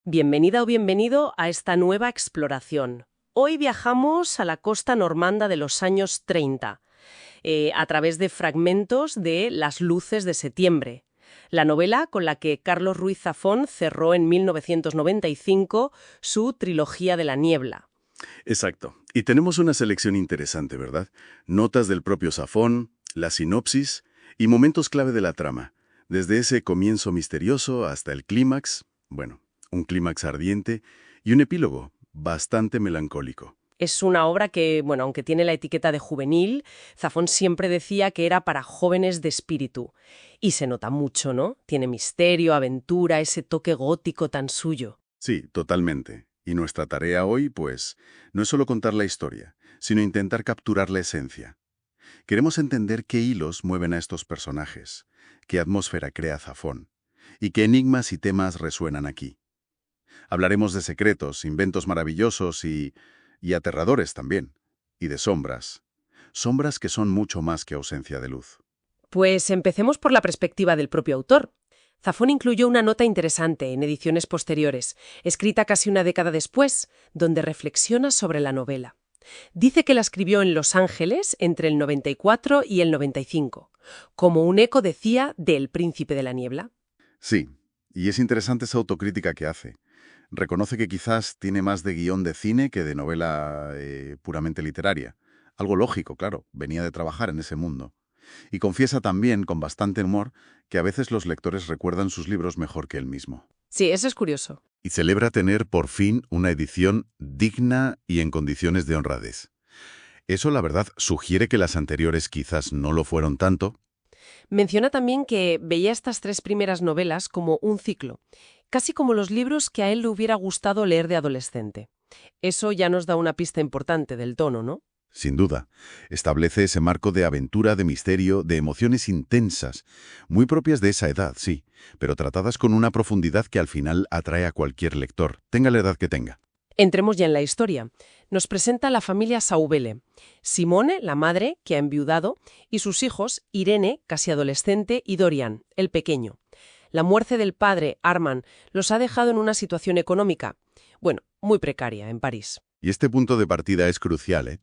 Bienvenida o bienvenido a esta nueva exploración. Hoy viajamos a la costa normanda de los años 30, a través de fragmentos de Las luces de septiembre, la novela con la que Carlos Ruiz Zafón cerró en 1995 su trilogía de la niebla. Exacto. Y tenemos una selección interesante, ¿verdad? Notas del propio Zafón, la sinopsis y momentos clave de la trama, desde ese comienzo misterioso hasta el clímax, bueno, un clímax ardiente y un epílogo bastante melancólico. Es una obra que, bueno, aunque tiene la etiqueta de juvenil, Zafón siempre decía que era para jóvenes de espíritu. Y se nota mucho, ¿no? Tiene misterio, aventura, ese toque gótico tan suyo. Sí, totalmente. Y nuestra tarea hoy, pues, no es solo contar la historia, sino intentar capturar la esencia. Queremos entender qué hilos mueven a estos personajes, qué atmósfera crea Zafón, y qué enigmas y temas resuenan aquí. Hablaremos de secretos, inventos maravillosos y aterradores también, y de sombras. Sombras que son mucho más que ausencia de luz. Pues empecemos por la perspectiva del propio autor. Zafón incluyó una nota interesante en ediciones posteriores, escrita casi una década después, donde reflexiona sobre la novela. Dice que la escribió en Los Ángeles entre el 94 y el 95, como un eco, decía, de El Príncipe de la Niebla. Sí, y es interesante esa autocrítica que hace. Reconoce que quizás tiene más de guión de cine que de novela puramente literaria. Algo lógico, claro, venía de trabajar en ese mundo. Y confiesa también, con bastante humor, que a veces los lectores recuerdan sus libros mejor que él mismo. Sí, eso es curioso. Y celebra tener, por fin, una edición digna y en condiciones de honradez. Eso, la verdad, sugiere que las anteriores quizás no lo fueron tanto. Menciona también que veía estas tres primeras novelas como un ciclo, casi como los libros que a él le hubiera gustado leer de adolescente. Eso ya nos da una pista importante del tono, ¿no? Sin duda, establece ese marco de aventura, de misterio, de emociones intensas, muy propias de esa edad, sí, pero tratadas con una profundidad que al final atrae a cualquier lector, tenga la edad que tenga. Entremos ya en la historia. Nos presenta la familia Saubele. Simone, la madre, que ha enviudado, y sus hijos, Irene, casi adolescente, y Dorian, el pequeño. La muerte del padre, Armand, los ha dejado en una situación económica, bueno, muy precaria, en París. Y este punto de partida es crucial, ¿eh?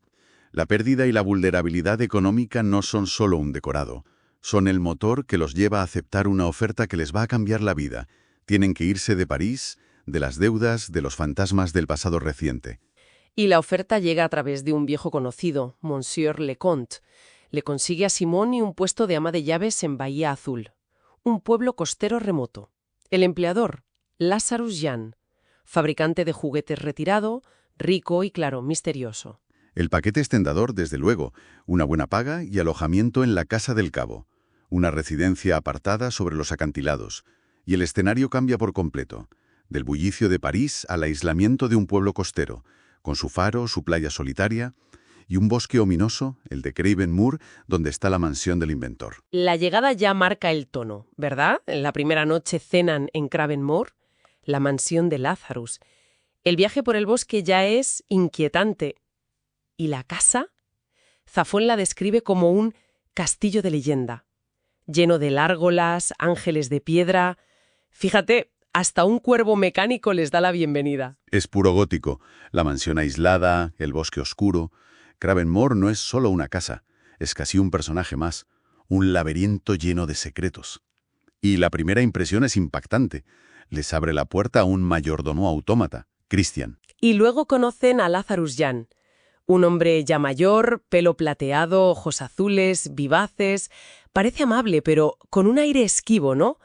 La pérdida y la vulnerabilidad económica no son solo un decorado, son el motor que los lleva a aceptar una oferta que les va a cambiar la vida. Tienen que irse de París, de las deudas, de los fantasmas del pasado reciente. Y la oferta llega a través de un viejo conocido, Monsieur Leconte. Le consigue a Simone un puesto de ama de llaves en Bahía Azul, un pueblo costero remoto. El empleador, Lazarus Jan, fabricante de juguetes retirado, rico y, claro, misterioso. El paquete extendador, desde luego, una buena paga y alojamiento en la Casa del Cabo, una residencia apartada sobre los acantilados, y el escenario cambia por completo, del bullicio de París al aislamiento de un pueblo costero, con su faro, su playa solitaria y un bosque ominoso, el de Craven Moor, donde está la mansión del inventor. La llegada ya marca el tono, ¿verdad? En la primera noche cenan en Craven Moor, la mansión de Lazarus. El viaje por el bosque ya es inquietante. ¿Y la casa? Zafón la describe como un castillo de leyenda, lleno de lárgolas, ángeles de piedra. Fíjate, hasta un cuervo mecánico les da la bienvenida. Es puro gótico, la mansión aislada, el bosque oscuro. Craven Moor no es solo una casa, es casi un personaje más, un laberinto lleno de secretos. Y la primera impresión es impactante. Les abre la puerta a un mayordomo autómata, Christian. Y luego conocen a Lazarus Jan, un hombre ya mayor, pelo plateado, ojos azules, vivaces. Parece amable, pero con un aire esquivo, ¿no?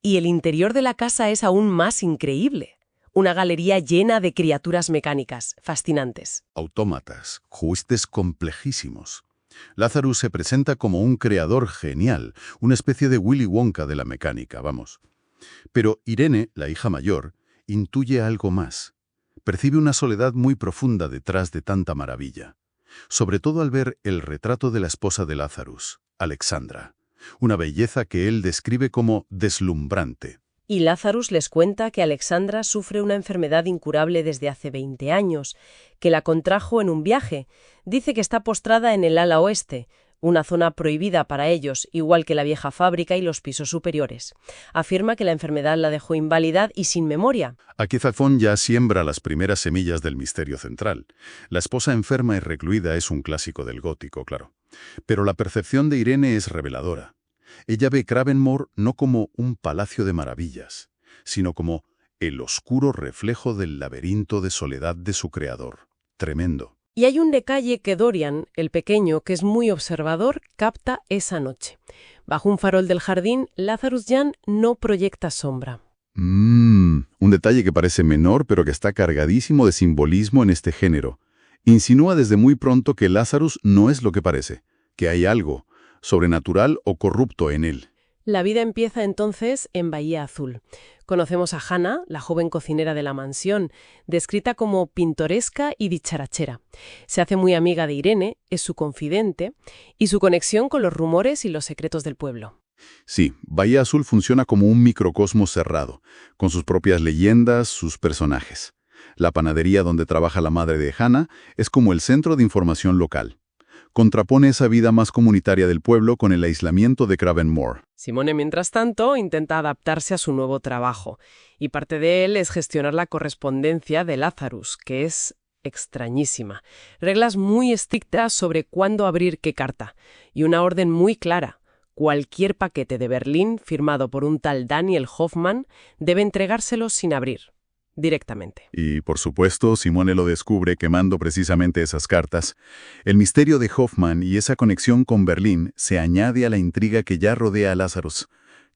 Y el interior de la casa es aún más increíble. Una galería llena de criaturas mecánicas, fascinantes. Autómatas, juguetes complejísimos. Lazarus se presenta como un creador genial, una especie de Willy Wonka de la mecánica, vamos. Pero Irene, la hija mayor, intuye algo más. Percibe una soledad muy profunda detrás de tanta maravilla, sobre todo al ver el retrato de la esposa de Lazarus, Alexandra, una belleza que él describe como deslumbrante. Y Lazarus les cuenta que Alexandra sufre una enfermedad incurable desde hace 20 años, que la contrajo en un viaje. Dice que está postrada en el ala oeste, una zona prohibida para ellos, igual que la vieja fábrica y los pisos superiores. Afirma que la enfermedad la dejó inválida y sin memoria. Aquí Zafón ya siembra las primeras semillas del misterio central. La esposa enferma y recluida es un clásico del gótico, claro. Pero la percepción de Irene es reveladora. Ella ve Cravenmoor no como un palacio de maravillas, sino como el oscuro reflejo del laberinto de soledad de su creador. Tremendo. Y hay un detalle que Dorian, el pequeño, que es muy observador, capta esa noche. Bajo un farol del jardín, Lazarus Jan no proyecta sombra. Un detalle que parece menor, pero que está cargadísimo de simbolismo en este género. Insinúa desde muy pronto que Lazarus no es lo que parece, que hay algo sobrenatural o corrupto en él. La vida empieza entonces en Bahía Azul. Conocemos a Hannah, la joven cocinera de la mansión, descrita como pintoresca y dicharachera. Se hace muy amiga de Irene, es su confidente, y su conexión con los rumores y los secretos del pueblo. Sí, Bahía Azul funciona como un microcosmos cerrado, con sus propias leyendas, sus personajes. La panadería donde trabaja la madre de Hannah es como el centro de información local. Contrapone esa vida más comunitaria del pueblo con el aislamiento de Cravenmoor. Simone, mientras tanto, intenta adaptarse a su nuevo trabajo, y parte de él es gestionar la correspondencia de Lazarus, que es extrañísima. Reglas muy estrictas sobre cuándo abrir qué carta, y una orden muy clara. Cualquier paquete de Berlín firmado por un tal Daniel Hoffman debe entregárselo sin abrir, directamente. Y, por supuesto, Simone lo descubre quemando precisamente esas cartas. El misterio de Hoffman y esa conexión con Berlín se añade a la intriga que ya rodea a Lazarus.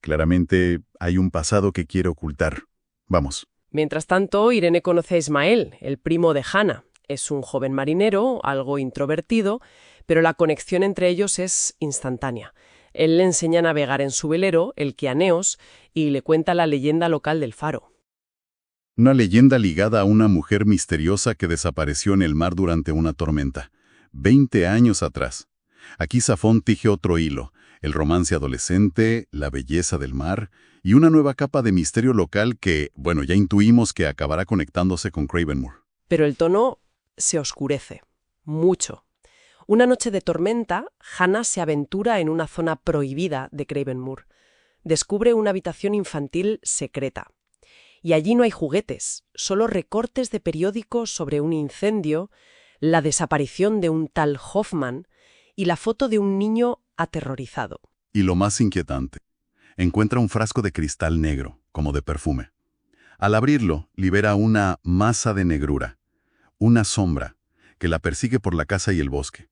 Claramente hay un pasado que quiere ocultar. Vamos. Mientras tanto, Irene conoce a Ismael, el primo de Hannah. Es un joven marinero, algo introvertido, pero la conexión entre ellos es instantánea. Él le enseña a navegar en su velero, el Kianeos, y le cuenta la leyenda local del faro. Una leyenda ligada a una mujer misteriosa que desapareció en el mar durante una tormenta, 20 años atrás. Aquí Zafón teje otro hilo, el romance adolescente, la belleza del mar y una nueva capa de misterio local que, bueno, ya intuimos que acabará conectándose con Cravenmoor. Pero el tono se oscurece, mucho. Una noche de tormenta, Hannah se aventura en una zona prohibida de Cravenmoor. Descubre una habitación infantil secreta. Y allí no hay juguetes, solo recortes de periódicos sobre un incendio, la desaparición de un tal Hoffman y la foto de un niño aterrorizado. Y lo más inquietante, encuentra un frasco de cristal negro, como de perfume. Al abrirlo, libera una masa de negrura, una sombra, que la persigue por la casa y el bosque.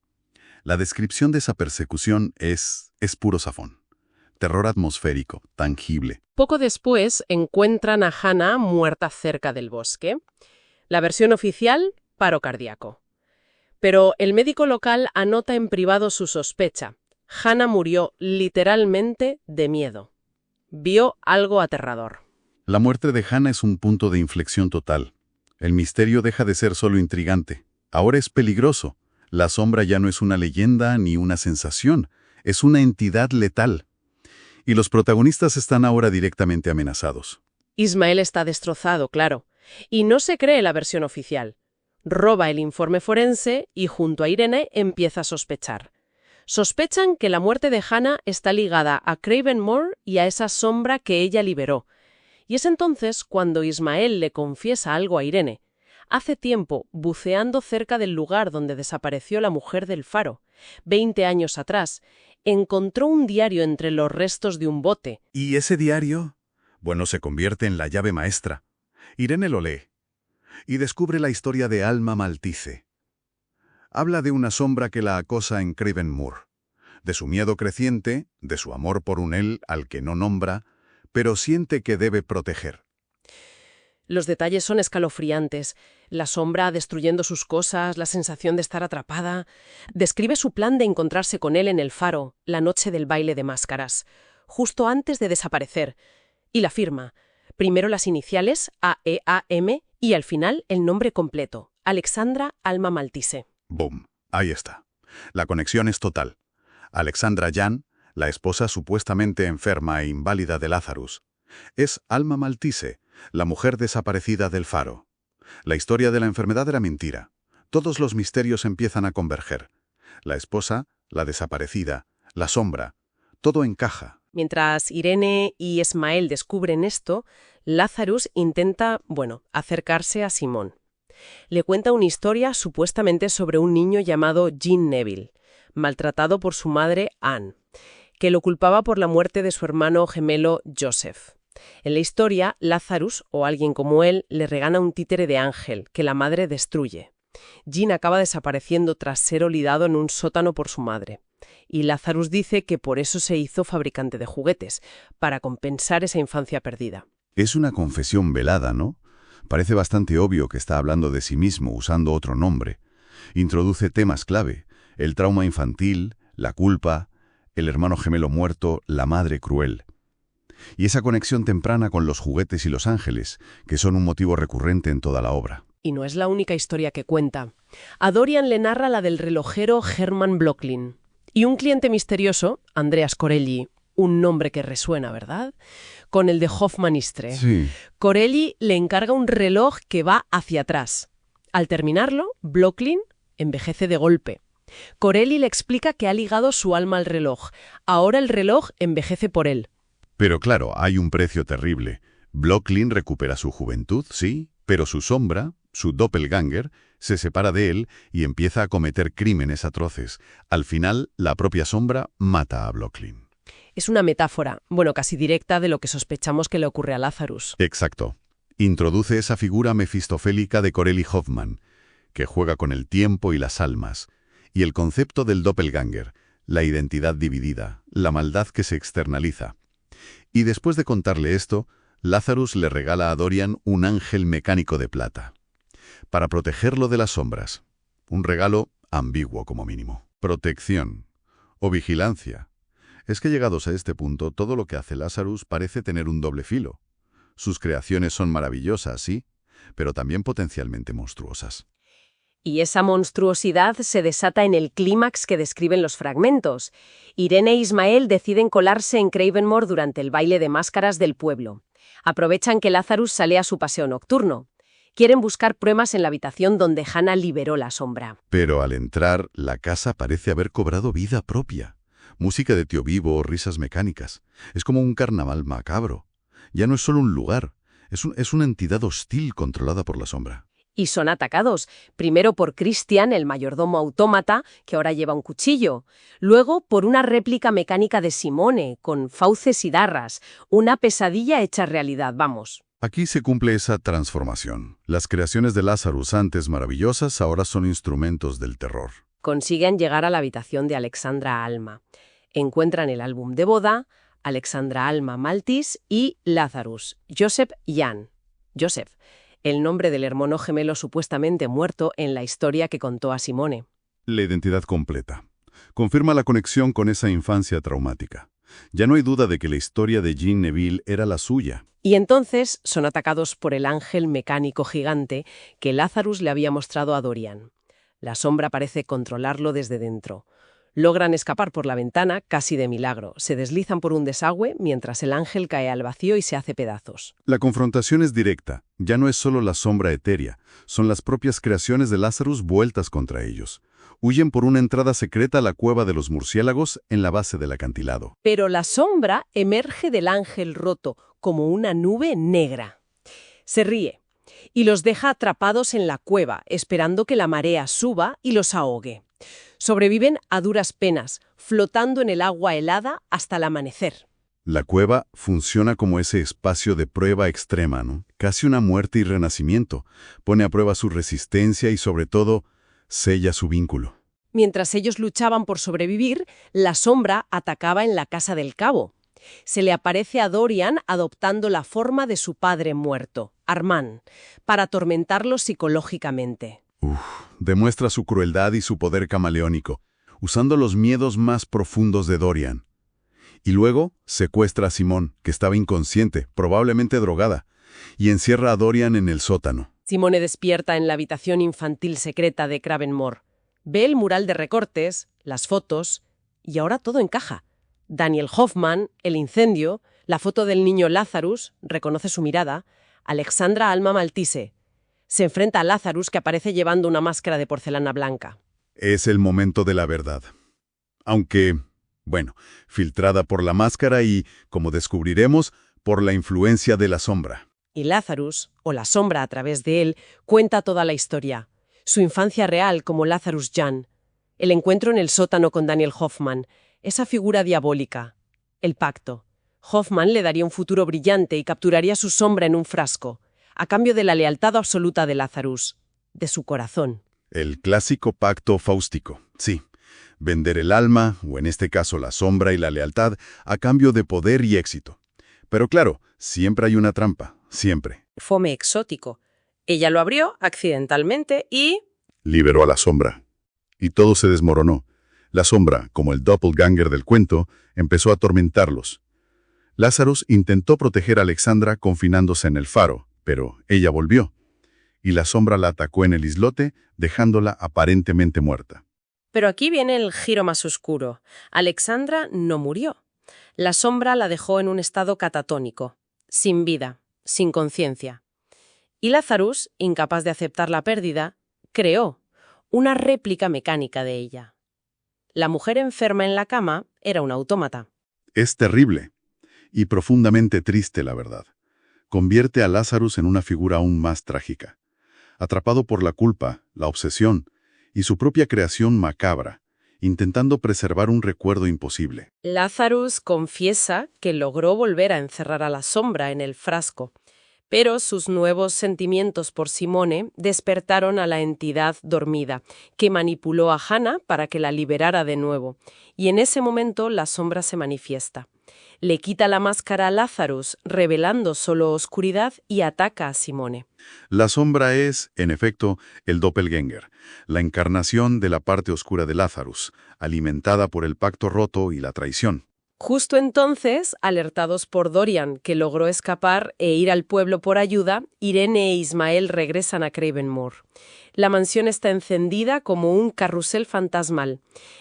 La descripción de esa persecución es puro Zafón. Terror atmosférico, tangible. Poco después encuentran a Hannah muerta cerca del bosque. La versión oficial, paro cardíaco. Pero el médico local anota en privado su sospecha. Hannah murió literalmente de miedo. Vio algo aterrador. La muerte de Hannah es un punto de inflexión total. El misterio deja de ser solo intrigante. Ahora es peligroso. La sombra ya no es una leyenda ni una sensación. Es una entidad letal. Y los protagonistas están ahora directamente amenazados. Ismael está destrozado, claro. Y no se cree la versión oficial. Roba el informe forense y junto a Irene empieza a sospechar. Sospechan que la muerte de Hannah está ligada a Cravenmoor y a esa sombra que ella liberó. Y es entonces cuando Ismael le confiesa algo a Irene. Hace tiempo, buceando cerca del lugar donde desapareció la mujer del faro, 20 años atrás, encontró un diario entre los restos de un bote. ¿Y ese diario? Bueno, se convierte en la llave maestra. Irene lo lee y descubre la historia de Alma Maltice. Habla de una sombra que la acosa en Cravenmoor, de su miedo creciente, de su amor por un él al que no nombra, pero siente que debe proteger. Los detalles son escalofriantes. La sombra destruyendo sus cosas, la sensación de estar atrapada. Describe su plan de encontrarse con él en el faro, la noche del baile de máscaras, justo antes de desaparecer. Y la firma. Primero las iniciales, AEAM, y al final el nombre completo, Alexandra Alma Maltice. ¡Boom! Ahí está. La conexión es total. Alexandra Jan, la esposa supuestamente enferma e inválida de Lazarus, es Alma Maltice, la mujer desaparecida del faro. La historia de la enfermedad era mentira. Todos los misterios empiezan a converger. La esposa, la desaparecida, la sombra, todo encaja. Mientras Irene y Ismael descubren esto, Lazarus intenta, acercarse a Simón. Le cuenta una historia supuestamente sobre un niño llamado Jean Neville, maltratado por su madre Anne, que lo culpaba por la muerte de su hermano gemelo Joseph. En la historia, Lazarus, o alguien como él, le regala un títere de ángel, que la madre destruye. Jean acaba desapareciendo tras ser olvidado en un sótano por su madre. Y Lazarus dice que por eso se hizo fabricante de juguetes, para compensar esa infancia perdida. Es una confesión velada, ¿no? Parece bastante obvio que está hablando de sí mismo usando otro nombre. Introduce temas clave: el trauma infantil, la culpa, el hermano gemelo muerto, la madre cruel. Y esa conexión temprana con los juguetes y los ángeles, que son un motivo recurrente en toda la obra. Y no es la única historia que cuenta. A Dorian le narra la del relojero Hermann Blocklin. Y un cliente misterioso, Andreas Corelli, un nombre que resuena, ¿verdad?, con el de Hofmannistre. Sí. Corelli le encarga un reloj que va hacia atrás. Al terminarlo, Blocklin envejece de golpe. Corelli le explica que ha ligado su alma al reloj. Ahora el reloj envejece por él. Pero claro, hay un precio terrible. Blocklin recupera su juventud, sí, pero su sombra, su doppelganger, se separa de él y empieza a cometer crímenes atroces. Al final, la propia sombra mata a Blocklin. Es una metáfora, casi directa de lo que sospechamos que le ocurre a Lazarus. Exacto. Introduce esa figura mefistofélica de Corelli Hoffman, que juega con el tiempo y las almas, y el concepto del doppelganger, la identidad dividida, la maldad que se externaliza. Y después de contarle esto, Lazarus le regala a Dorian un ángel mecánico de plata, para protegerlo de las sombras. Un regalo ambiguo como mínimo. Protección o vigilancia. Es que llegados a este punto, todo lo que hace Lazarus parece tener un doble filo. Sus creaciones son maravillosas, sí, pero también potencialmente monstruosas. Y esa monstruosidad se desata en el clímax que describen los fragmentos. Irene e Ismael deciden colarse en Cravenmoor durante el baile de máscaras del pueblo. Aprovechan que Lazarus sale a su paseo nocturno. Quieren buscar pruebas en la habitación donde Hannah liberó la sombra. Pero al entrar, la casa parece haber cobrado vida propia. Música de tío vivo, risas mecánicas. Es como un carnaval macabro. Ya no es solo un lugar, es una entidad hostil controlada por la sombra. Y son atacados, primero por Christian, el mayordomo autómata, que ahora lleva un cuchillo. Luego por una réplica mecánica de Simone, con fauces y garras. Una pesadilla hecha realidad, vamos. Aquí se cumple esa transformación. Las creaciones de Lazarus, antes maravillosas, ahora son instrumentos del terror. Consiguen llegar a la habitación de Alexandra Alma. Encuentran el álbum de boda, Alexandra Alma Maltis y Lazarus, Joseph Jan. Joseph, el nombre del hermano gemelo supuestamente muerto en la historia que contó a Simone. La identidad completa. Confirma la conexión con esa infancia traumática. Ya no hay duda de que la historia de Jean Neville era la suya. Y entonces son atacados por el ángel mecánico gigante que Lazarus le había mostrado a Dorian. La sombra parece controlarlo desde dentro. Logran escapar por la ventana casi de milagro. Se deslizan por un desagüe mientras el ángel cae al vacío y se hace pedazos. La confrontación es directa. Ya no es solo la sombra etérea. Son las propias creaciones de Lazarus vueltas contra ellos. Huyen por una entrada secreta a la cueva de los murciélagos en la base del acantilado. Pero la sombra emerge del ángel roto como una nube negra. Se ríe y los deja atrapados en la cueva, esperando que la marea suba y los ahogue. Sobreviven a duras penas, flotando en el agua helada hasta el amanecer. La cueva funciona como ese espacio de prueba extrema, ¿no? Casi una muerte y renacimiento. Pone a prueba su resistencia y, sobre todo, sella su vínculo. Mientras ellos luchaban por sobrevivir, la sombra atacaba en la casa del cabo. Se le aparece a Dorian adoptando la forma de su padre muerto, Armand, para atormentarlo psicológicamente. Demuestra su crueldad y su poder camaleónico, usando los miedos más profundos de Dorian. Y luego secuestra a Simone, que estaba inconsciente, probablemente drogada, y encierra a Dorian en el sótano. Simone despierta en la habitación infantil secreta de Cravenmoor. Ve el mural de recortes, las fotos, y ahora todo encaja. Daniel Hoffman, el incendio, la foto del niño Lazarus, reconoce su mirada, Alexandra Alma Maltise. Se enfrenta a Lazarus, que aparece llevando una máscara de porcelana blanca. Es el momento de la verdad. Aunque, bueno, filtrada por la máscara y, como descubriremos, por la influencia de la sombra. Y Lazarus, o la sombra a través de él, cuenta toda la historia. Su infancia real como Lazarus Jan, el encuentro en el sótano con Daniel Hoffman, esa figura diabólica, el pacto. Hoffman le daría un futuro brillante y capturaría su sombra en un frasco, a cambio de la lealtad absoluta de Lazarus, de su corazón. El clásico pacto fáustico, sí. Vender el alma, o en este caso la sombra y la lealtad, a cambio de poder y éxito. Pero claro, siempre hay una trampa, siempre. Fome exótico. Ella lo abrió accidentalmente y... Liberó a la sombra. Y todo se desmoronó. La sombra, como el doppelganger del cuento, empezó a atormentarlos. Lazarus intentó proteger a Alexandra confinándose en el faro, pero ella volvió. Y la sombra la atacó en el islote, dejándola aparentemente muerta. Pero aquí viene el giro más oscuro. Alexandra no murió. La sombra la dejó en un estado catatónico, sin vida, sin conciencia. Y Lazarus, incapaz de aceptar la pérdida, creó una réplica mecánica de ella. La mujer enferma en la cama era un autómata. Es terrible y profundamente triste, la verdad. Convierte a Lazarus en una figura aún más trágica. Atrapado por la culpa, la obsesión y su propia creación macabra, intentando preservar un recuerdo imposible. Lazarus confiesa que logró volver a encerrar a la sombra en el frasco, pero sus nuevos sentimientos por Simone despertaron a la entidad dormida, que manipuló a Hannah para que la liberara de nuevo, y en ese momento la sombra se manifiesta. Le quita la máscara a Lazarus, revelando solo oscuridad, y ataca a Simone. La sombra es, en efecto, el doppelganger, la encarnación de la parte oscura de Lazarus, alimentada por el pacto roto y la traición. Justo entonces, alertados por Dorian, que logró escapar e ir al pueblo por ayuda, Irene e Ismael regresan a Cravenmoor. La mansión está encendida como un carrusel fantasmal.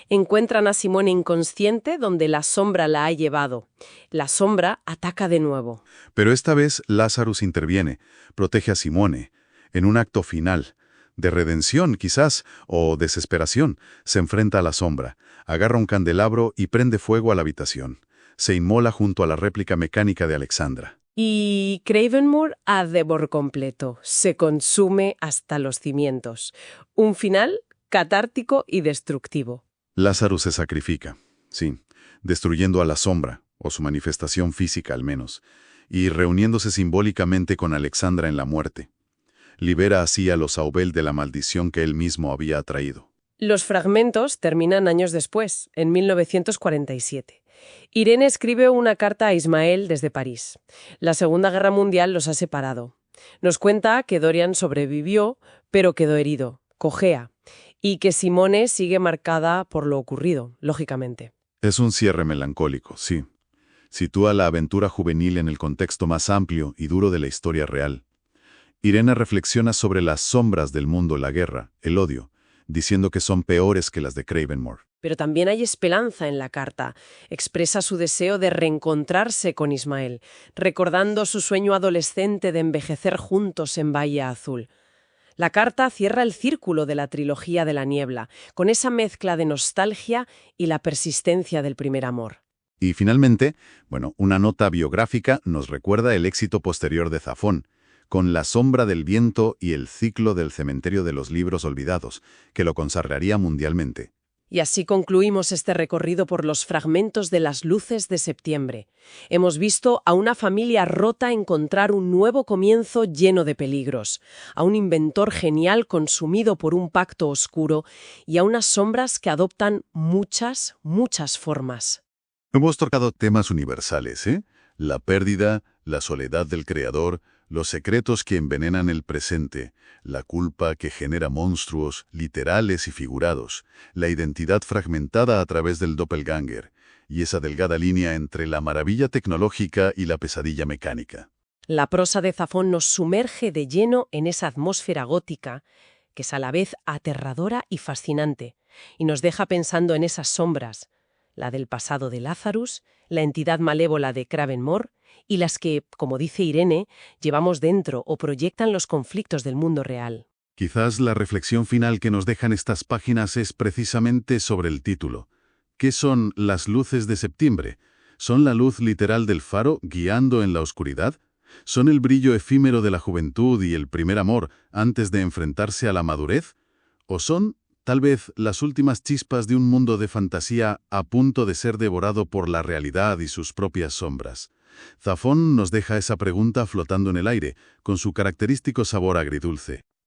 Encuentran a Simone inconsciente donde la sombra la ha llevado. La sombra ataca de nuevo. Pero esta vez Lazarus interviene, protege a Simone. En un acto final, de redención quizás, o desesperación, se enfrenta a la sombra, agarra un candelabro y prende fuego a la habitación. Se inmola junto a la réplica mecánica de Alexandra. Y Cravenmoor arde por completo, se consume hasta los cimientos. Un final catártico y destructivo. Lazarus se sacrifica, sí, destruyendo a la sombra, o su manifestación física al menos, y reuniéndose simbólicamente con Alexandra en la muerte. Libera así a los Aubel de la maldición que él mismo había atraído. Los fragmentos terminan años después, en 1947. Irene escribe una carta a Ismael desde París. La Segunda Guerra Mundial los ha separado. Nos cuenta que Dorian sobrevivió, pero quedó herido, cojea, y que Simone sigue marcada por lo ocurrido, lógicamente. Es un cierre melancólico, sí. Sitúa la aventura juvenil en el contexto más amplio y duro de la historia real. Irene reflexiona sobre las sombras del mundo, la guerra, el odio, diciendo que son peores que las de Cravenmoor. Pero también hay esperanza en la carta. Expresa su deseo de reencontrarse con Ismael, recordando su sueño adolescente de envejecer juntos en Bahía Azul. La carta cierra el círculo de la trilogía de la niebla, con esa mezcla de nostalgia y la persistencia del primer amor. Y finalmente, una nota biográfica nos recuerda el éxito posterior de Zafón, con La sombra del viento y El ciclo del cementerio de los libros olvidados, que lo consagraría mundialmente. Y así concluimos este recorrido por los fragmentos de Las luces de septiembre. Hemos visto a una familia rota encontrar un nuevo comienzo lleno de peligros, a un inventor genial consumido por un pacto oscuro y a unas sombras que adoptan muchas, muchas formas. Hemos tocado temas universales, ¿eh? La pérdida, la soledad del creador, los secretos que envenenan el presente, la culpa que genera monstruos literales y figurados, la identidad fragmentada a través del doppelganger, y esa delgada línea entre la maravilla tecnológica y la pesadilla mecánica. La prosa de Zafón nos sumerge de lleno en esa atmósfera gótica, que es a la vez aterradora y fascinante, y nos deja pensando en esas sombras, la del pasado de Lazarus, la entidad malévola de Cravenmoor, y las que, como dice Irene, llevamos dentro o proyectan los conflictos del mundo real. Quizás la reflexión final que nos dejan estas páginas es precisamente sobre el título, ¿Qué son las luces de septiembre? ¿Son la luz literal del faro guiando en la oscuridad? ¿Son el brillo efímero de la juventud y el primer amor antes de enfrentarse a la madurez? ¿O son, tal vez, las últimas chispas de un mundo de fantasía a punto de ser devorado por la realidad y sus propias sombras? Zafón nos deja esa pregunta flotando en el aire, con su característico sabor agridulce.